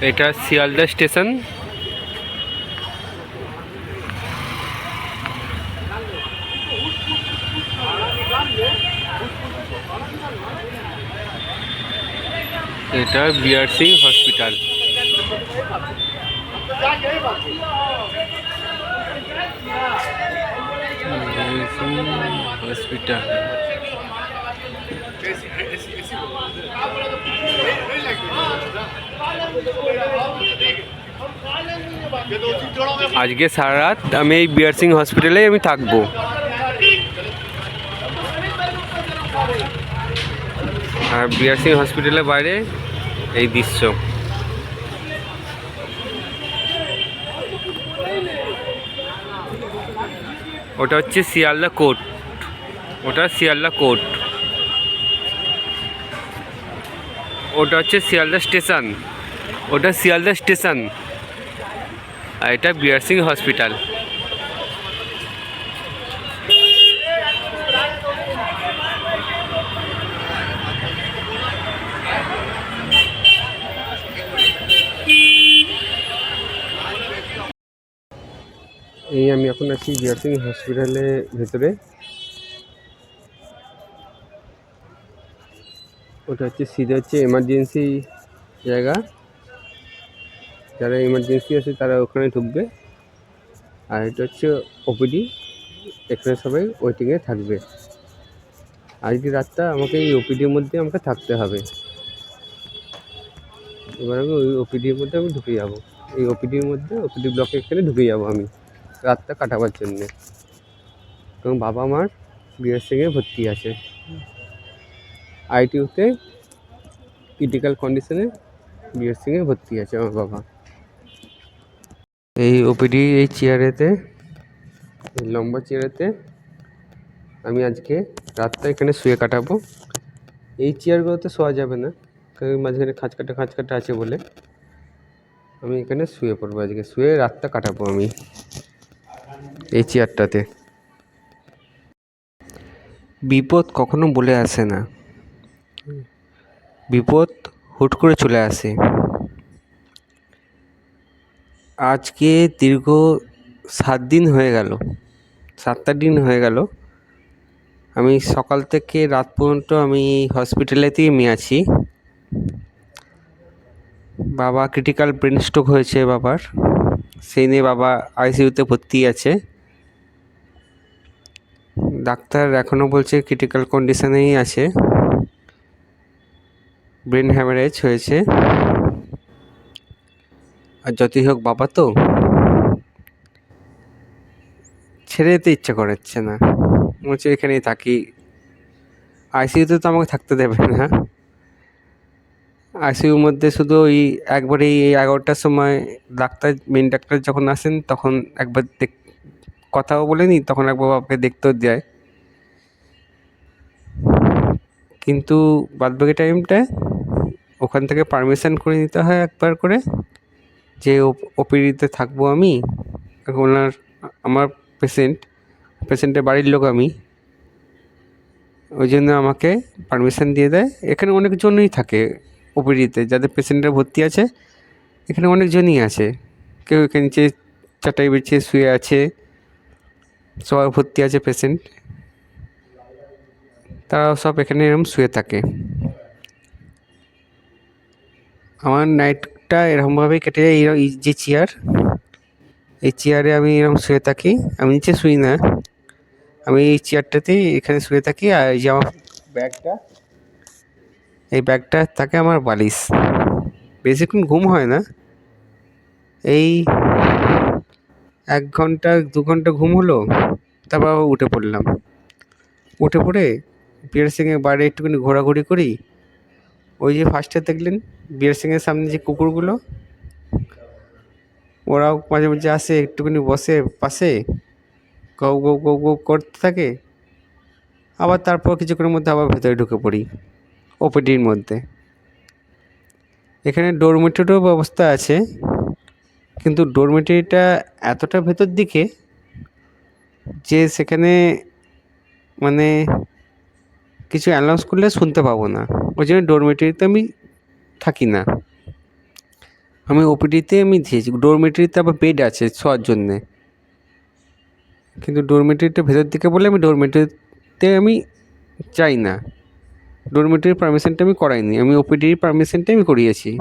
এটা শিয়ালদা স্টেশন। এটা BR Singh hospital. Hospital আজকে সারা রাত আমি এই বিআর সিং হসপিটালে আমি থাকবো। আর বিআর সিং হসপিটালের বাইরে এই দৃশ্য। ওটা হচ্ছে শিয়ালদা কোর্ট, ওটা শিয়ালদা কোর্ট, ওটা হচ্ছে শিয়ালদা স্টেশন, ওটা শিয়ালদা স্টেশন, আর এটা বিআর সিং হসপিটাল। এই আমি এখন আছি বিআর সিং হসপিটালের ভেতরে। ওটা হচ্ছে সিধা হচ্ছে এমার্জেন্সি জায়গা, যারা এমার্জেন্সি আছে তারা ওখানে ঢুকবে। আর এটা হচ্ছে ওপিডি, এখানে সবাই ওয়েটিংয়ে থাকবে। আজকে রাতটা আমাকে এই ওপিডির মধ্যে আমাকে থাকতে হবে। এবার আমি ওই ওপিডির মধ্যে আমি ঢুকে যাব, এই ওপিডির মধ্যে ওপিডি ব্লকে এখানে ঢুকে যাব আমি রাতটা কাটাবার জন্যে। এবং বাবা মার বিআর সিংয়ে ভর্তি আছে, আইটিইউতে ক্রিটিক্যাল কন্ডিশনে বিআর সিংয়ে ভর্তি আছে আমার বাবা। এই ওপিডি এই চেয়ারেতে, এই লম্বা চেয়ারেতে আমি আজকে রাতটা এখানে শুয়ে কাটাবো। এই চেয়ারগুলোতে শোয়া যাবে না, কারণ মাঝখানে খাঁচকাটা আছে বলে আমি এখানে শুয়ে পড়বো। আজকে শুয়ে রাতটা কাটাবো আমি এই চেয়ারটাতে। বিপদ কখনো বলে আসে না, বিপদ হুট করে চলে আসে। আজকে দীর্ঘ 7 দিন হয়ে গেল, 7টা দিন হয়ে গেল আমি সকাল থেকে রাত পর্যন্ত আমি হসপিটালেতেই আমি আছি। বাবা ক্রিটিক্যাল ব্রেন স্ট্রোক হয়েছে বাবার, সেই নিয়ে বাবা আইসিইউতে ভর্তি আছে। ডাক্তার এখনও বলছে ক্রিটিক্যাল কন্ডিশনেই আছে, ব্রেন হ্যামারেজ হয়েছে। আর যতই হোক বাবা তো ছেড়ে যেতে ইচ্ছা করাচ্ছে না, বলছে এখানেই থাকি। আইসিইউতে তো আমাকে থাকতে দেবে না, আইসিইউর মধ্যে শুধু ওই একবারেই এই 11টার সময় মেন ডাক্তার যখন আসেন তখন একবার কথাও বলে নি, তখন একবার বাবাকে দেখতেও দেয়। কিন্তু বাদবাকি টাইমটা ওখান থেকে পারমিশন করে নিতে হয় একবার করে, যে ওপিডিতে থাকবো আমি। আমার পেশেন্টের বাড়ির লোক আমি, ওই জন্য আমাকে পারমিশন দিয়ে দেয়। এখানে অনেকজনই থাকে ওপিডিতে, যাদের পেশেন্টরা ভর্তি আছে এখানে অনেকজনই আছে। কেউ এখানে নিচে চাটাই বিছিয়ে শুয়ে আছে, সবাই ভর্তি আছে পেশেন্ট, তারাও সব এখানে এরকম শুয়ে থাকে। আমার নাইটটা এরকমভাবেই কেটে যায়। এই যে চেয়ার, এই চেয়ারে আমি এরকম শুয়ে থাকি, আমি নিচে শুই না, আমি এই চেয়ারটাতেই এখানে শুয়ে থাকি। আর এই যে আমার ব্যাগটা, এই ব্যাগটা থাকে আমার বালিশ। বেশিক্ষণ ঘুম হয় না, এই 1 ঘন্টা 2 ঘন্টা ঘুম হলো, তারপর আবার উঠে পড়লাম। উঠে পড়ে বিআর সিংয়ের বাইরে একটুখানি ঘোরাঘুরি করি। ওই যে ফার্স্টে দেখলেন বিআর সিংয়ের সামনে যে কুকুরগুলো, ওরাও মাঝে মাঝে আসে, একটুখানি বসে পাশে, গৌ গৌ গৌ গৌ করতে থাকে। আবার তারপর কিছুক্ষণের মধ্যে আবার ভেতরে ঢুকে পড়ি ওপিডির মধ্যে। এখানে ডরমেটরিরও ব্যবস্থা আছে, কিন্তু ডরমেটরিটা এতটা ভেতর দিকে যে সেখানে মানে কিছু অ্যানাউন্স করলে শুনতে পাবো না। ওই জন্য ডরমেটরিতে আমি থাকি না, আমি ওপিডিতে আমি দিয়েছি। ডরমেটরিতে আবার বেড আছে শোয়ার জন্যে, কিন্তু ডরমেটরিটা ভেতর দিকে বলে আমি ডরমেটরিতে আমি যাই না। ডরমেটরির পারমিশনটা আমি করাইনি, আমি ওপিডির পারমিশনটা আমি করিয়েছি।